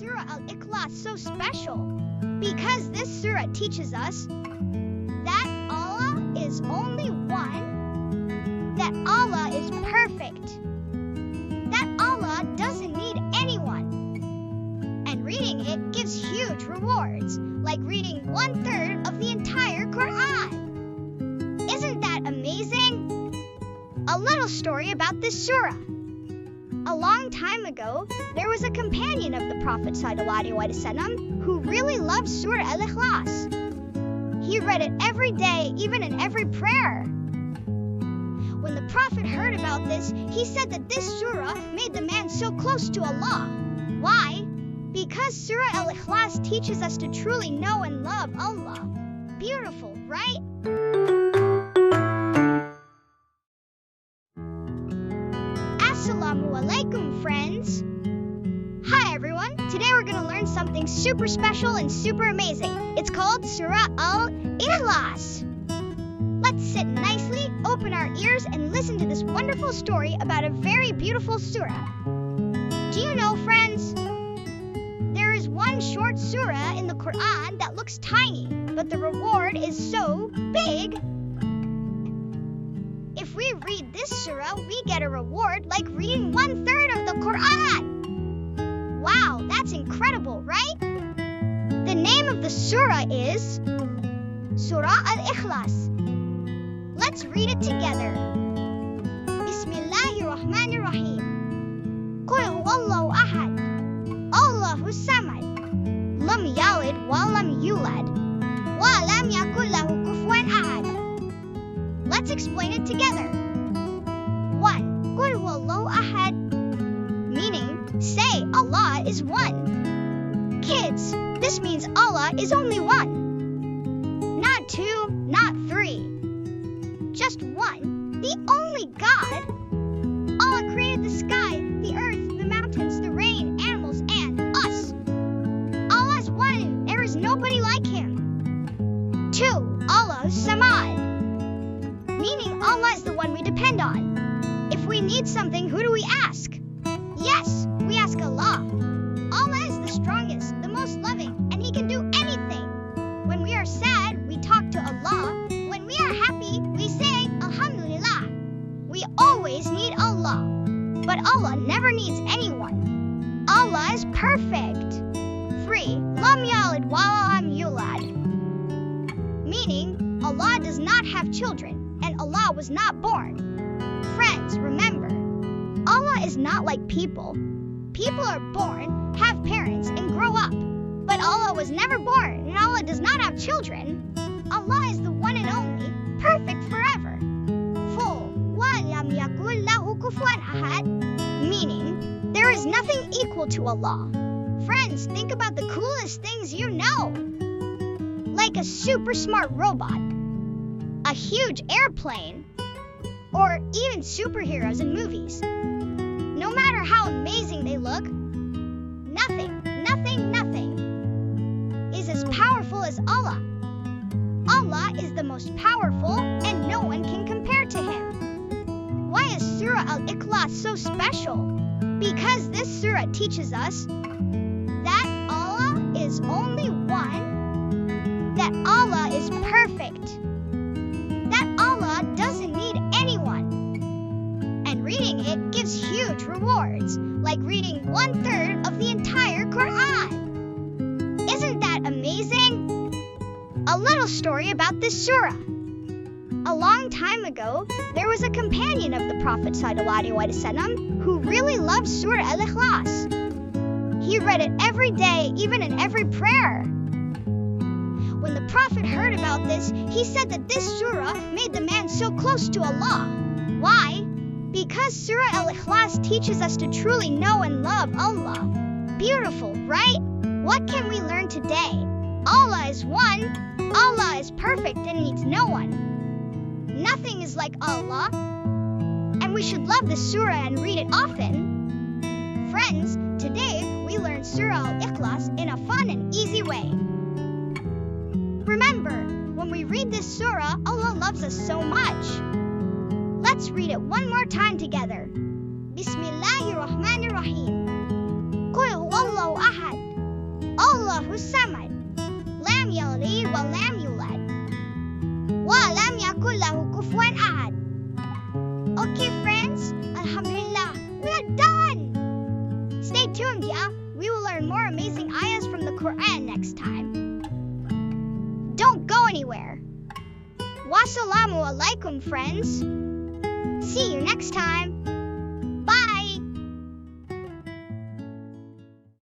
Surah Al-Iklas so special? Because this surah teaches us that Allah is only one, that Allah is perfect, that Allah doesn't need anyone. And reading it gives huge rewards, like reading 1/3 of the entire Quran. Isn't that amazing? A little story about this surah. A long time ago, there was a companion of the Prophet ﷺ who really loved Surah Al-Ikhlas. He read it every day, even in every prayer. When the Prophet heard about this, he said that this surah made the man so close to Allah. Why? Because Surah Al-Ikhlas teaches us to truly know and love Allah. Beautiful, right? Assalamu alaikum, friends. Hi everyone. Today we're going to learn something super special and super amazing. It's called Surah Al-Iklas. Let's sit nicely, open our ears, and listen to this wonderful story about a very beautiful surah. Do you know, friends? There is one short surah in the Quran that looks tiny, but the reward is so big. If we read this surah, we get a reward like reading 1/3 of the Quran. Wow, that's incredible, right? The name of the surah is Surah Al-Ikhlas. Let's read it together. Bismillahirrahmanirrahim. Qul huwallahu ahad. Allahu samad. Lam yalid wa lam yulad. Wa lam yakul lahu kufuwan ahad. Let's explain it together. 1. Qul huwallahu ahad. Meaning, say Allah is one. Kids, this means Allah is only one. Not 2, not 3. Just one, the only God. Allah created the sky, the earth, the mountains, the rain, animals, and us. Allah is one, and there is nobody like him. 2. Allah is Samad. Meaning Allah is the one we depend on. If we need something, who do we ask? Yes, we ask Allah. Allah is the strongest, the most loving, and He can do anything. When we are sad, we talk to Allah. When we are happy, we say Alhamdulillah. We always need Allah, but Allah never needs anyone. Allah is perfect. 3. Lam yalid wa lam yulad. Meaning, Allah does not have children, and Allah was not born. Friends, remember, Allah is not like people. People are born, have parents, and grow up. But Allah was never born, and Allah does not have children. Allah is the one and only, perfect forever. 4. Wa lam yakul lahu kufuwan ahad. Meaning, there is nothing equal to Allah. Friends, think about the coolest things you know. Like a super smart robot, a huge airplane, or even superheroes in movies. No matter how amazing they look, nothing is as powerful as Allah. Allah is the most powerful, and no one can compare to Him. Why is Surah Al-Iklas so special? Because this surah teaches us that Allah is only one, that Allah is perfect, that Allah doesn't need anyone. And reading it gives huge rewards, like reading 1/3 of the entire Quran. Isn't that amazing? A little story about this surah. A long time ago, there was a companion of the Prophet ﷺ who really loved Surah Al-Ikhlas. He read it every day, even in every prayer. When the Prophet heard about this, he said that this surah made the man so close to Allah. Why? Because Surah Al-Ikhlas teaches us to truly know and love Allah. Beautiful, right? What can we learn today? Allah is one, Allah is perfect and needs no one. Nothing is like Allah, and we should love this surah and read it often. Friends, today we learned Surah Al-Iklas in a fun and easy way. Remember, when we read this surah, Allah loves us so much. Let's read it one more time together. Bismillahirrahmanirrahim. Qul huwallahu ahad. الصمد لم يلد ولم يولد ولم يكن له كفوا أحد. Okay friends, Alhamdulillah, we are done! Stay tuned, yeah? We will learn more amazing ayahs from the Quran next time. Don't go anywhere. Wassalamu alaikum friends. See you next time.